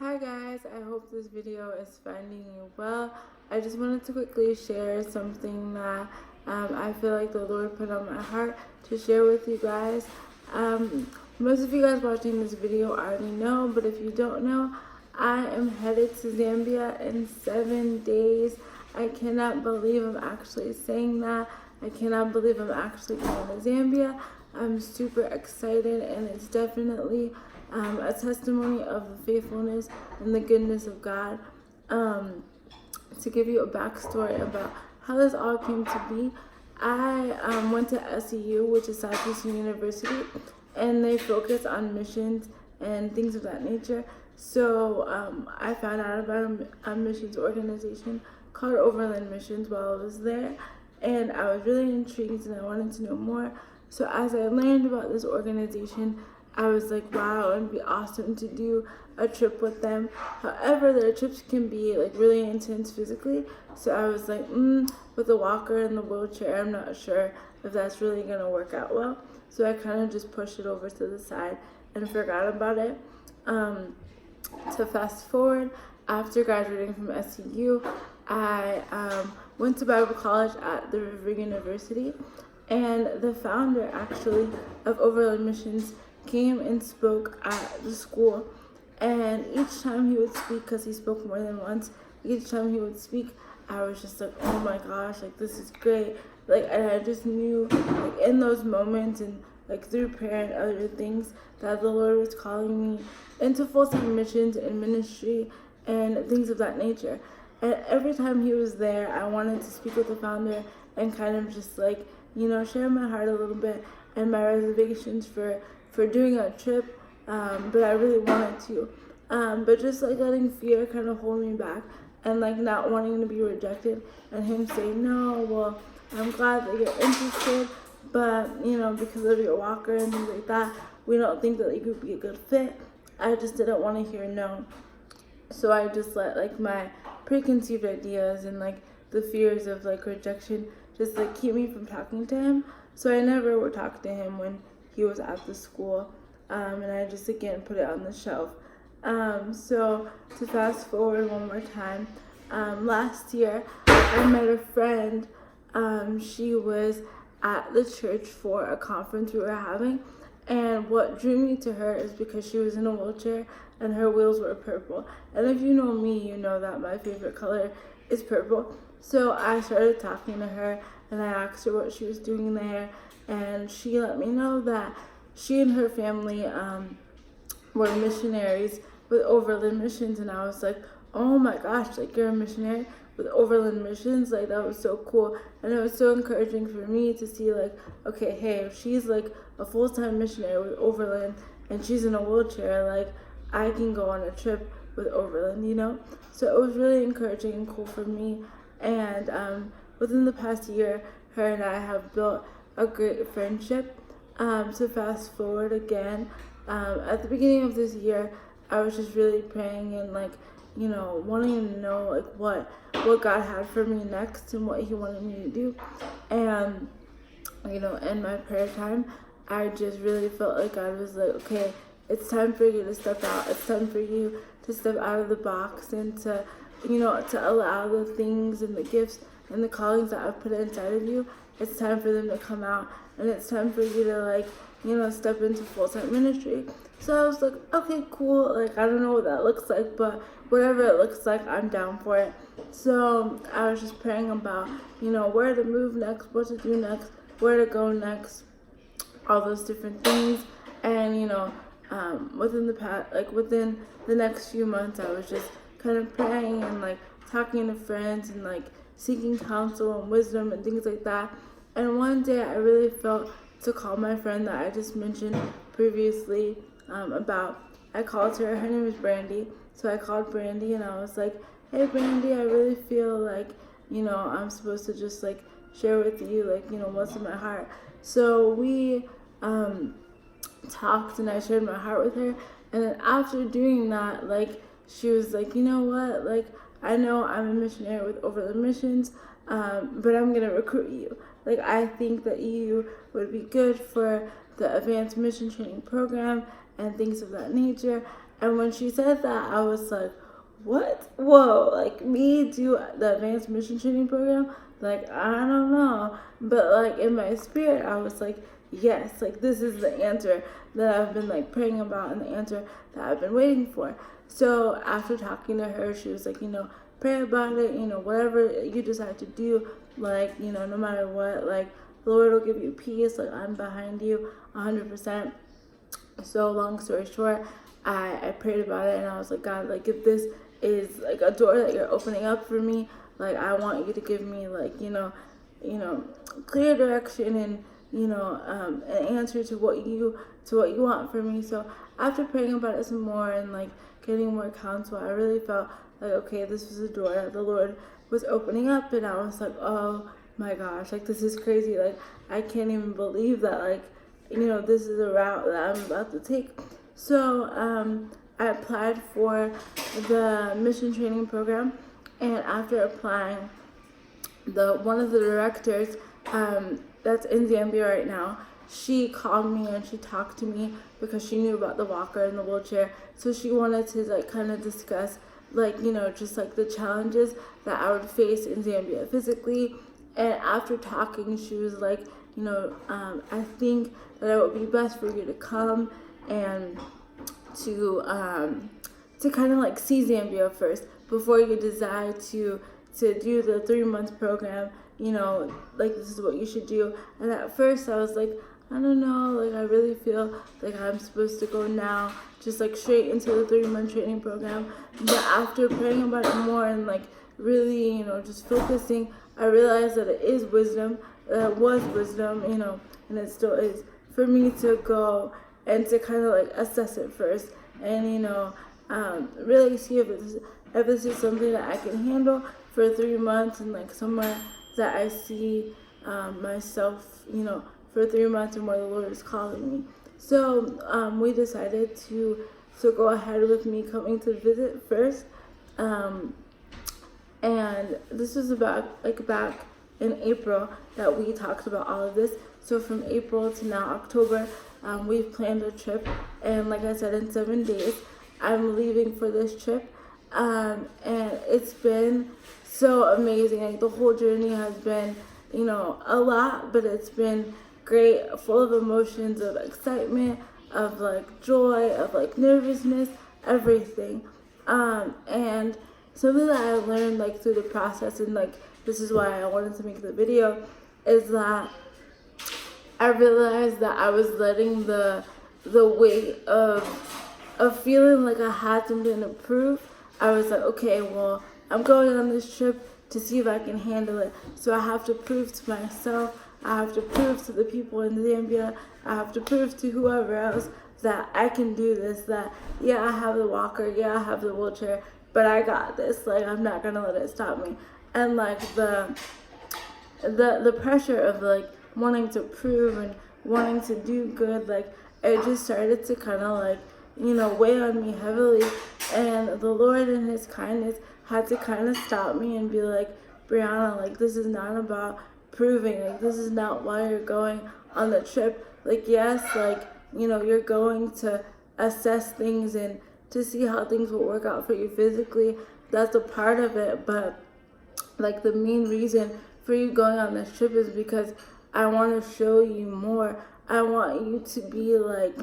Hi guys, I hope this video is finding you well. I just wanted to quickly share something that I feel like the Lord put on my heart to share with you guys. Most of you guys watching this video already know, but if you don't know, I am headed to Zambia in 7 days. I cannot believe I'm actually saying that. I cannot believe I'm actually going to Zambia. I'm super excited, and it's definitely a testimony of the faithfulness and the goodness of God. To give you a backstory about how this all came to be, I went to SEU, which is Southeastern University, and they focus on missions and things of that nature. So I found out about a missions organization called Overland Missions while I was there, and I was really intrigued and I wanted to know more. So as I learned about this organization, I was like, wow, it'd be awesome to do a trip with them. However, their trips can be like really intense physically. So I was like, with the walker and the wheelchair, I'm not sure if that's really gonna work out well. So I kind of just pushed it over to the side and forgot about it. To fast forward, after graduating from SEU, I went to Bible college at the River University, and the founder actually of Overland Missions came and spoke at the school. And each time he would speak, because he spoke more than once, each time he would speak, I was just like, oh my gosh, like this is great. Like, and I just knew, like in those moments and like through prayer and other things, that the Lord was calling me into full-time missions and ministry and things of that nature. And every time he was there, I wanted to speak with the founder and kind of just like, share my heart a little bit and my reservations for doing a trip, but I really wanted to. But just like letting fear kind of hold me back and like not wanting to be rejected, and him saying, no, well, I'm glad that you're interested, but because of your walker and things like that, we don't think that you could be a good fit. I just didn't want to hear no. So I just let like my preconceived ideas and like the fears of like rejection just like keep me from talking to him. So I never would talk to him when he was at the school, and I just again put it on the shelf. So to fast forward one more time, last year I met a friend. She was at the church for a conference we were having, and what drew me to her is because she was in a wheelchair and her wheels were purple. And if you know me, you know that my favorite color is purple. So I started talking to her and I asked her what she was doing there, and she let me know that she and her family were missionaries with Overland Missions. And I was like, oh my gosh, like you're a missionary with Overland Missions? Like that was so cool. And it was so encouraging for me to see like, okay, hey, if she's like a full-time missionary with Overland and she's in a wheelchair, like I can go on a trip with Overland. So it was really encouraging and cool for me. And within the past year, her and I have built a great friendship. So fast forward again, at the beginning of this year, I was just really praying and like, wanting to know like what God had for me next and what he wanted me to do. And, in my prayer time, I just really felt like God was like, okay, it's time for you to step out. It's time for you to step out of the box and to allow the things and the gifts and the callings that I've put inside of you. It's time for them to come out, and it's time for you to like, step into full-time ministry. So I was like, okay, cool. Like, I don't know what that looks like, but whatever it looks like, I'm down for it. So I was just praying about, where to move next, what to do next, where to go next, all those different things. And, within the next few months, I was just kind of praying and like talking to friends and like seeking counsel and wisdom and things like that. And one day I really felt to call my friend that I just mentioned previously about. I called her name is Brandy. So I called Brandy and I was like, hey Brandy, I really feel like, I'm supposed to just like share with you like, what's in my heart. So we talked and I shared my heart with her. And then after doing that, like, she was like, you know what, like, I know I'm a missionary with Overland Missions, but I'm going to recruit you. Like, I think that you would be good for the advanced mission training program and things of that nature. And when she said that, I was like, what? Whoa, like me do the advanced mission training program? Like, I don't know. But like in my spirit, I was like, yes, like this is the answer that I've been like praying about and the answer that I've been waiting for. So after talking to her, she was like, pray about it, whatever you decide to do, like, no matter what, like, the Lord will give you peace, like, I'm behind you 100%. So long story short, I prayed about it and I was like, God, like if this is like a door that you're opening up for me, like I want you to give me like, clear direction and, an answer to what you want from me. So after praying about it some more and like getting more counsel, I really felt like, okay, this was a door that the Lord was opening up, and I was like, oh my gosh, like this is crazy. Like I can't even believe that, like, this is a route that I'm about to take. So I applied for the mission training program, and after applying, one of the directors that's in Zambia right now, she called me and she talked to me because she knew about the walker and the wheelchair. So she wanted to like kind of discuss like, just like the challenges that I would face in Zambia physically. And after talking, she was like, I think that it would be best for you to come and to kind of like see Zambia first before you decide to do the 3-month program. Like this is what you should do. And at first I was like, I don't know, like I really feel like I'm supposed to go now, just like straight into the 3-month training program. But after praying about it more and like really, just focusing, I realized that it is wisdom, was wisdom, and it still is, for me to go and to kind of like assess it first and, really see if this is something that I can handle for 3 months and like somewhere that I see myself, for 3 months and where the Lord is calling me. So we decided to go ahead with me coming to visit first. And this was about like back in April that we talked about all of this. So from April to now October, we've planned a trip. And like I said, in 7 days, I'm leaving for this trip. And it's been so amazing. Like the whole journey has been, a lot, but it's been great, full of emotions, of excitement, of like joy, of like nervousness, everything. And something that I learned like through the process, and like this is why I wanted to make the video, is that I realized that I was letting the weight of feeling like I had something to prove. I was like, okay, well, I'm going on this trip to see if I can handle it. So I have to prove to myself, I have to prove to the people in Zambia, I have to prove to whoever else that I can do this, that, yeah, I have the walker, yeah, I have the wheelchair, but I got this. Like, I'm not going to let it stop me. And, like, the pressure of, like, wanting to prove and wanting to do good, like, it just started to kind of, like, weigh on me heavily. And the Lord in his kindness had to kind of stop me and be like, Brianna, like, this is not about proving. Like, this is not why you're going on the trip. Like, yes, like, you're going to assess things and to see how things will work out for you physically. That's a part of it. But, like, the main reason for you going on this trip is because I want to show you more. I want you to be like,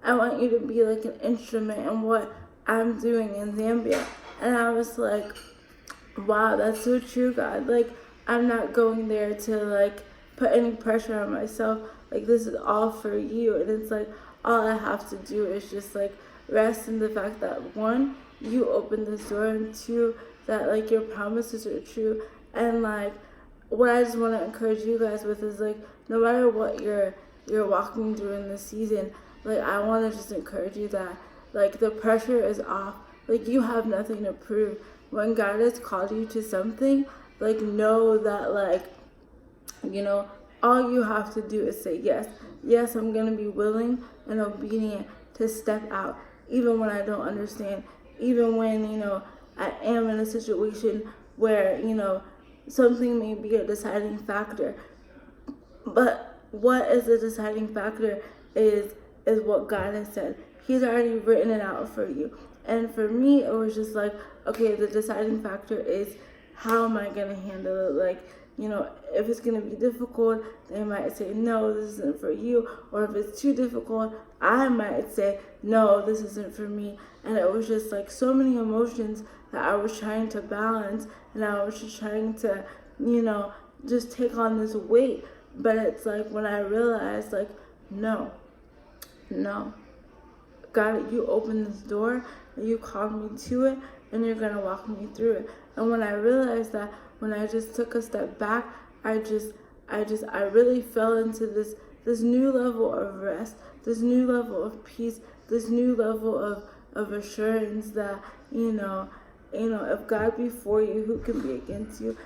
I want you to be like an instrument in what I'm doing in Zambia. And I was like, wow, that's so true, God. Like, I'm not going there to like put any pressure on myself. Like, this is all for you. And it's like, all I have to do is just like rest in the fact that 1, you opened this door, and 2, that like your promises are true. And like, what I just want to encourage you guys with is like, no matter what you're walking through in this season, like, I want to just encourage you that like the pressure is off. Like, you have nothing to prove. When God has called you to something, like, know that like, all you have to do is say yes. Yes, I'm going to be willing and obedient to step out, even when I don't understand, even when, I am in a situation where, something may be a deciding factor. But what is the deciding factor is what God has said. He's already written it out for you. And for me, it was just like, okay, the deciding factor is how am I going to handle it? Like, you know, if it's going to be difficult, they might say, no, this isn't for you. Or if it's too difficult, I might say, no, this isn't for me. And it was just like so many emotions that I was trying to balance, and I was just trying to, you know, just take on this weight. But it's like when I realized, like, no, God, you opened this door, and you called me to it, and you're gonna walk me through it. And when I realized that, when I just took a step back, I really fell into this new level of rest, this new level of peace, this new level of assurance that, you know, if God be for you, who can be against you?